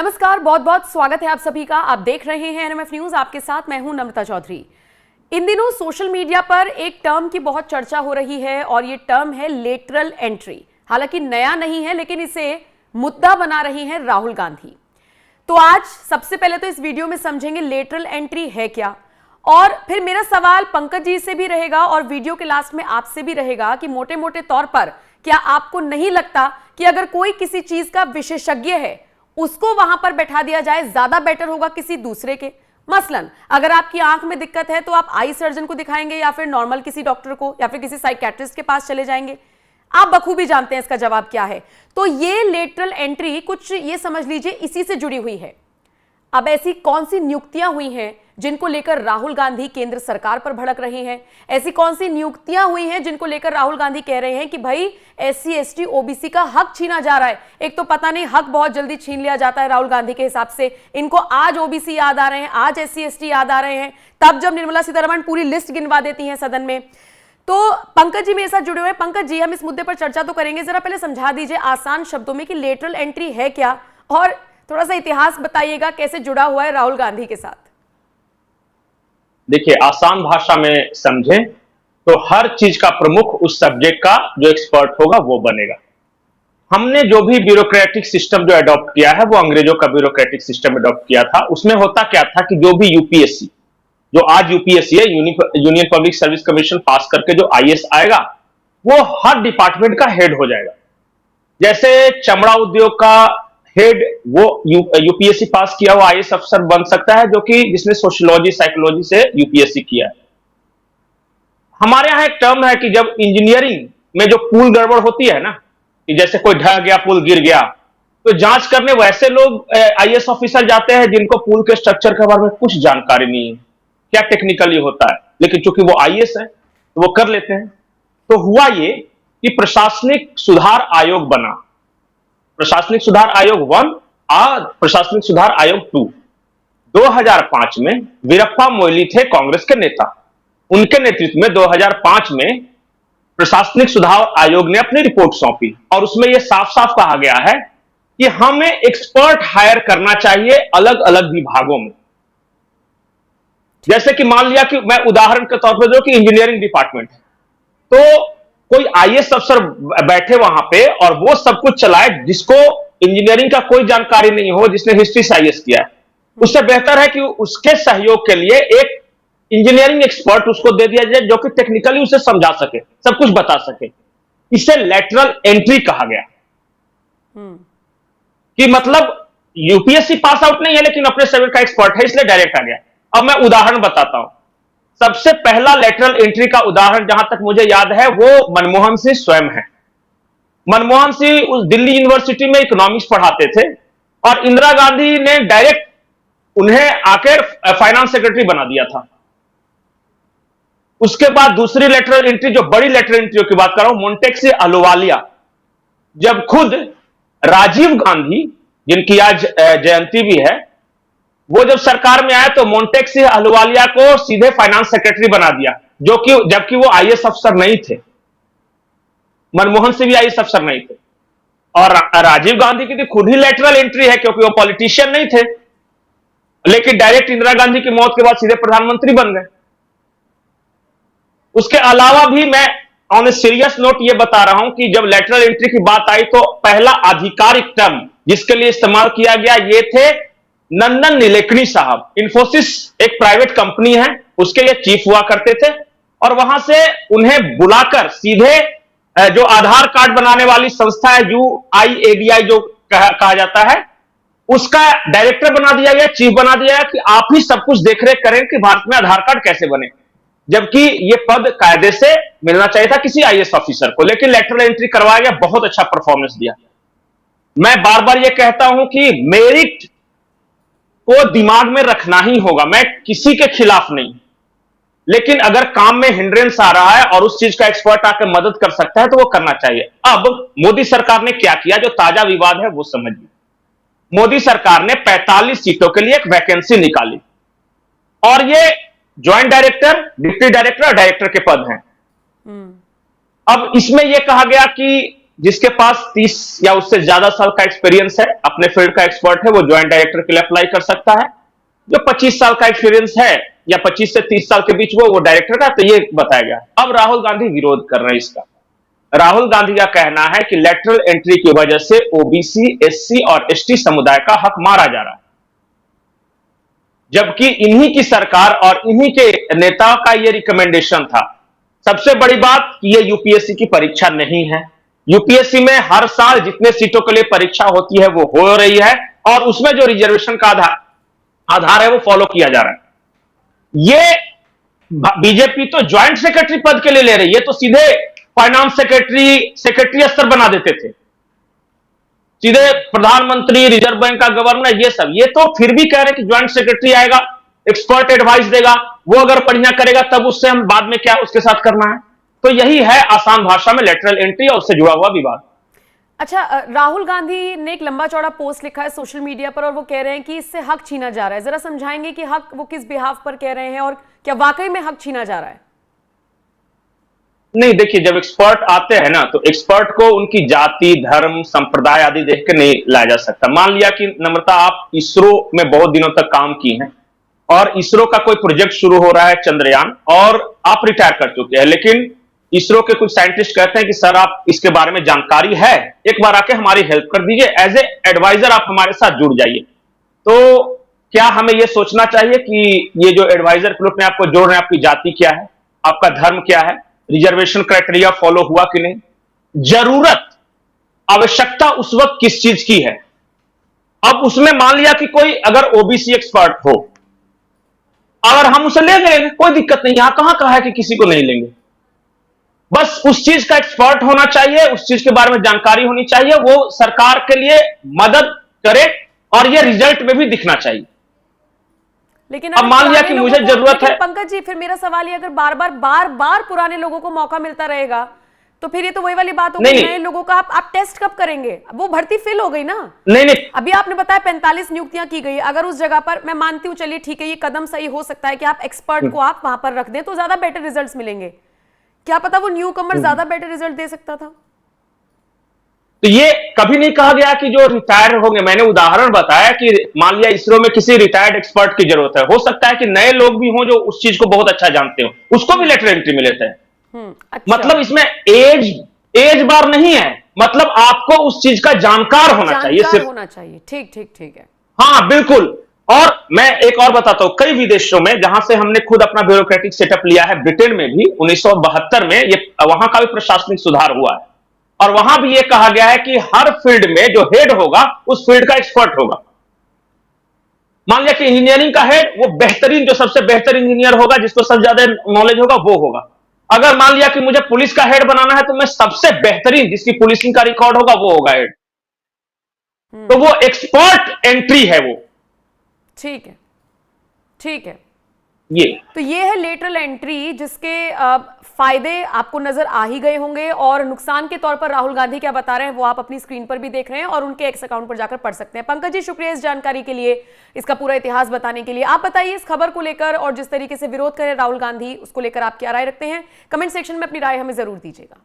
नमस्कार, बहुत बहुत स्वागत है आप सभी का। आप देख रहे हैं एनएमएफ न्यूज, आपके साथ मैं हूं नम्रता चौधरी। इन दिनों सोशल मीडिया पर एक टर्म की बहुत चर्चा हो रही है और ये टर्म है लेटरल एंट्री। हालांकि नया नहीं है, लेकिन इसे मुद्दा बना रही हैं राहुल गांधी। तो आज सबसे पहले तो इस वीडियो में समझेंगे लेटरल एंट्री है क्या, और फिर मेरा सवाल पंकज जी से भी रहेगा और वीडियो के लास्ट में आपसे भी रहेगा कि मोटे मोटे तौर पर क्या आपको नहीं लगता कि अगर कोई किसी चीज का विशेषज्ञ है उसको वहां पर बैठा दिया जाए, ज्यादा बेटर होगा किसी दूसरे के? मसलन अगर आपकी आंख में दिक्कत है तो आप आई सर्जन को दिखाएंगे या फिर नॉर्मल किसी डॉक्टर को या फिर किसी साइकियाट्रिस्ट के पास चले जाएंगे? आप बखूबी जानते हैं इसका जवाब क्या है। तो ये लेटरल एंट्री कुछ ये समझ लीजिए इसी से जुड़ी हुई है। अब ऐसी कौन सी नियुक्तियां हुई हैं जिनको लेकर राहुल गांधी केंद्र सरकार पर भड़क रहे हैं? ऐसी कौन सी नियुक्तियां हुई हैं जिनको लेकर राहुल गांधी कह रहे हैं कि भाई SC ST OBC का हक छीना जा रहा है? एक तो पता नहीं हक बहुत जल्दी छीन लिया जाता है राहुल गांधी के हिसाब से। इनको आज OBC याद आ रहे हैं, आज SC ST याद आ रहे हैं, तब जब निर्मला सीतारमण पूरी लिस्ट गिनवा देती हैं सदन में। तो पंकज जी मेरे साथ जुड़े हुए हैं। पंकज जी, हम इस मुद्दे पर चर्चा तो करेंगे, जरा पहले समझा दीजिए आसान शब्दों में कि लेटरल एंट्री है क्या, और थोड़ा सा इतिहास बताइएगा कैसे जुड़ा हुआ है राहुल गांधी के साथ। देखिए, आसान भाषा में समझें तो हर चीज का प्रमुख उस सब्जेक्ट का जो एक्सपर्ट होगा वो बनेगा। हमने जो भी ब्यूरोक्रेटिक सिस्टम जो अडॉप्ट किया है वो अंग्रेजों का ब्यूरोक्रेटिक सिस्टम अडॉप्ट किया था। उसमें होता क्या था कि जो भी यूपीएससी, जो आज यूपीएससी है, यूनियन पब्लिक सर्विस कमीशन पास करके जो आईएएस आएगा वो हर डिपार्टमेंट का हेड हो जाएगा। जैसे चमड़ा उद्योग का हेड वो यूपीएससी पास किया हुआ आईएएस अफसर बन सकता है, जो कि जिसने सोशियोलॉजी साइकोलॉजी से यूपीएससी किया है। हमारे यहां एक टर्म है कि जब इंजीनियरिंग में जो पुल गड़बड़ होती है ना, कि जैसे कोई ढह गया, पुल गिर गया, तो जांच करने वैसे लोग आईएएस ऑफिसर जाते हैं जिनको पुल के स्ट्रक्चर के बारे में कुछ जानकारी नहीं है, क्या टेक्निकली होता है, लेकिन चूंकि वो आईएएस है तो वो कर लेते हैं। तो हुआ ये कि प्रशासनिक सुधार आयोग बना, प्रशासनिक सुधार आयोग 1 और प्रशासनिक सुधार आयोग 2। 2005 में वीरप्पा मोइली थे कांग्रेस के नेता, उनके नेतृत्व में 2005 में प्रशासनिक सुधार आयोग ने अपनी रिपोर्ट सौंपी और उसमें यह साफ साफ कहा गया है कि हमें एक्सपर्ट हायर करना चाहिए अलग अलग विभागों में। जैसे कि मान लिया कि मैं उदाहरण के तौर पर जो कि इंजीनियरिंग डिपार्टमेंट है, तो कोई आईएएस अफसर बैठे वहां पे और वो सब कुछ चलाए जिसको इंजीनियरिंग का कोई जानकारी नहीं हो, जिसने हिस्ट्री से आईएएस किया है। उससे बेहतर है कि उसके सहयोग के लिए एक इंजीनियरिंग एक्सपर्ट उसको दे दिया जाए जो कि टेक्निकली उसे समझा सके, सब कुछ बता सके। इसे लेटरल एंट्री कहा गया। कि मतलब यूपीएससी पास आउट नहीं है लेकिन अपने सब्जेक्ट का एक्सपर्ट है, इसलिए डायरेक्ट आ गया। अब मैं उदाहरण बताता हूं। सबसे पहला लेटरल एंट्री का उदाहरण जहां तक मुझे याद है वो मनमोहन सिंह स्वयं है। मनमोहन सिंह उस दिल्ली यूनिवर्सिटी में इकोनॉमिक्स पढ़ाते थे और इंदिरा गांधी ने डायरेक्ट उन्हें आकर फाइनेंस सेक्रेटरी बना दिया था। उसके बाद दूसरी लेटरल एंट्री, जो बड़ी लेटरल एंट्री की बात कर रहा हूं, मोंटेक्सी अहलुवालिया, जब खुद राजीव गांधी, जिनकी आज जयंती भी है, वो जब सरकार में आया तो मोंटेक्सी अहलुवालिया को सीधे फाइनेंस सेक्रेटरी बना दिया, जो कि जबकि वो आईएएस अफसर नहीं थे। मनमोहन सिंह भी आईएएस अफसर नहीं थे और राजीव गांधी की तो खुद ही लेटरल एंट्री है क्योंकि वो पॉलिटिशियन नहीं थे, लेकिन डायरेक्ट इंदिरा गांधी की मौत के बाद सीधे प्रधानमंत्री बन गए। उसके अलावा भी मैं ऑन ए सीरियस नोट ये बता रहा हूं कि जब लेटरल एंट्री की बात आई तो पहला आधिकारिक टर्म जिसके लिए इस्तेमाल किया गया ये थे नंदन नीलेकणी साहब। इन्फोसिस एक प्राइवेट कंपनी है, उसके ये चीफ हुआ करते थे और वहां से उन्हें बुलाकर सीधे जो आधार कार्ड बनाने वाली संस्था है UIADI जो कहा जाता है, उसका डायरेक्टर बना दिया गया, चीफ बना दिया गया कि आप ही सब कुछ देखरेख करें कि भारत में आधार कार्ड कैसे बने, जबकि यह पद कायदे से मिलना चाहिए था किसी आईएएस ऑफिसर को, लेकिन लेटरल एंट्री करवाया गया, बहुत अच्छा परफॉर्मेंस दिया। मैं बार बार यह कहता हूं कि मेरिट को दिमाग में रखना ही होगा, मैं किसी के खिलाफ नहीं, लेकिन अगर काम में हिंड्रेंस आ रहा है और उस चीज का एक्सपर्ट आकर मदद कर सकता है तो वो करना चाहिए। अब मोदी सरकार ने क्या किया, जो ताजा विवाद है वो समझिए। मोदी सरकार ने 45 सीटों के लिए एक वैकेंसी निकाली और ये ज्वाइंट डायरेक्टर, डिप्टी डायरेक्टर और डायरेक्टर के पद हैं। अब इसमें यह कहा गया कि जिसके पास 30 या उससे ज्यादा साल का एक्सपीरियंस है, अपने फील्ड का एक्सपर्ट है, वो ज्वाइंट डायरेक्टर के लिए अप्लाई कर सकता है। जो 25 साल का एक्सपीरियंस है या 25 से 30 साल के बीच वो डायरेक्टर का, तो ये बताया गया। अब राहुल गांधी विरोध कर रहे हैं इसका। राहुल गांधी का कहना है कि लेटरल एंट्री की वजह से ओबीसी, एससी और एसटी समुदाय का हक मारा जा रहा है, जबकि इन्हीं की सरकार और इन्हीं के नेताओं का यह रिकमेंडेशन था। सबसे बड़ी बात कि यह यूपीएससी की परीक्षा नहीं है। यूपीएससी में हर साल जितने सीटों के लिए परीक्षा होती है वो हो रही है, और उसमें जो रिजर्वेशन का आधार है वो फॉलो किया जा रहा है। ये बीजेपी तो ज्वाइंट सेक्रेटरी पद के लिए ले रही है, तो सीधे फाइनेंस सेक्रेटरी स्तर बना देते थे, सीधे प्रधानमंत्री, रिजर्व बैंक का गवर्नर, ये सब। ये तो फिर भी कह रहे हैं कि ज्वाइंट सेक्रेटरी आएगा, एक्सपर्ट एडवाइस देगा, वो अगर बढ़िया करेगा तब उससे हम बाद में क्या उसके साथ करना है। तो यही है आसान भाषा में लेटरल एंट्री और उससे जुड़ा हुआ विवाद। अच्छा, राहुल गांधी ने एक लंबा चौड़ा पोस्ट लिखा है सोशल मीडिया पर और वो कह रहे हैं कि इससे हक छीना जा रहा है। जरा समझाएंगे कि हक वो किस बिहाफ पर कह रहे हैं और क्या वाकई में हक छीना जा रहा है? नहीं, देखिए, जब एक्सपर्ट आते हैं ना, तो एक्सपर्ट को उनकी जाति, धर्म, संप्रदाय आदि देख के नहीं लाया जा सकता। मान लिया कि नम्रता आप इसरो में बहुत दिनों तक काम की हैं और इसरो का कोई प्रोजेक्ट शुरू हो रहा है, चंद्रयान, और आप रिटायर कर चुके हैं, लेकिन इसरो के कुछ साइंटिस्ट कहते हैं कि सर आप इसके बारे में जानकारी है, एक बार आके हमारी हेल्प कर दीजिए, एज ए एडवाइजर आप हमारे साथ जुड़ जाइए। तो क्या हमें यह सोचना चाहिए कि ये जो एडवाइजर के रूप में आपको जोड़ रहे हैं, आपकी जाति क्या है, आपका धर्म क्या है, रिजर्वेशन क्राइटेरिया फॉलो हुआ कि नहीं, जरूरत, आवश्यकता उस वक्त किस चीज की है। अब उसमें मान लिया कि कोई अगर ओबीसी एक्सपर्ट हो, अगर हम उसे ले लेंगे कोई दिक्कत नहीं, यहां कहां कहा है कि किसी को नहीं लेंगे। बस उस चीज का एक्सपर्ट होना चाहिए, उस चीज के बारे में जानकारी होनी चाहिए, वो सरकार के लिए मदद करे और ये रिजल्ट में भी दिखना चाहिए। लेकिन अब मान लिया कि मुझे जरूरत है, पंकज जी, फिर मेरा सवाल ये, अगर बार बार पुराने लोगों को मौका मिलता रहेगा तो फिर ये तो वही वाली बात होगी, नए लोगों का आप टेस्ट कब करेंगे? वो भर्ती फिल हो गई ना। नहीं, अभी आपने बताया 45 नियुक्तियां की गई। अगर उस जगह पर, मैं मानती हूँ, चलिए ठीक है, ये कदम सही हो सकता है कि आप एक्सपर्ट को आप वहां पर रख दें तो ज्यादा बेटर रिजल्ट्स मिलेंगे। क्या पता वो न्यू कमर ज्यादा बेटर रिजल्ट दे सकता था। तो ये कभी नहीं कहा गया कि जो रिटायर होंगे। मैंने उदाहरण बताया कि मान लिया इसरो में किसी रिटायर्ड एक्सपर्ट की जरूरत है, हो सकता है कि नए लोग भी हों जो उस चीज को बहुत अच्छा जानते हो, उसको भी लेटर एंट्री मिले थे। अच्छा। मतलब इसमें एज बार नहीं है, मतलब आपको उस चीज का जानकार होना चाहिए, सिर्फ होना चाहिए। ठीक ठीक ठीक है, हाँ बिल्कुल। और मैं एक और बताता हूं, कई विदेशों में जहां से हमने खुद अपना ब्यूरोक्रेटिक सेटअप लिया है, ब्रिटेन में भी 1972 में ये वहां का भी प्रशासनिक सुधार हुआ है, और वहां भी ये कहा गया है कि हर फील्ड में जो हेड होगा उस फील्ड का एक्सपर्ट होगा। मान लिया कि इंजीनियरिंग का हेड, वो बेहतरीन, जो सबसे बेहतर इंजीनियर होगा, जिसको सबसे ज्यादा नॉलेज होगा, वो होगा। अगर मान लिया कि मुझे पुलिस का हेड बनाना है, तो मैं सबसे बेहतरीन, जिसकी पुलिसिंग का रिकॉर्ड होगा, वो होगा हेड। तो वो एक्सपर्ट एंट्री है वो। ठीक है, ठीक है। ये तो ये है लेटरल एंट्री, जिसके फायदे आपको नजर आ ही गए होंगे, और नुकसान के तौर पर राहुल गांधी क्या बता रहे हैं वो आप अपनी स्क्रीन पर भी देख रहे हैं और उनके एक्स अकाउंट पर जाकर पढ़ सकते हैं। पंकज जी, शुक्रिया इस जानकारी के लिए, इसका पूरा इतिहास बताने के लिए। आप बताइए इस खबर को लेकर, और जिस तरीके से विरोध करे राहुल गांधी, उसको लेकर आप क्या राय रखते हैं? कमेंट सेक्शन में अपनी राय हमें जरूर दीजिएगा।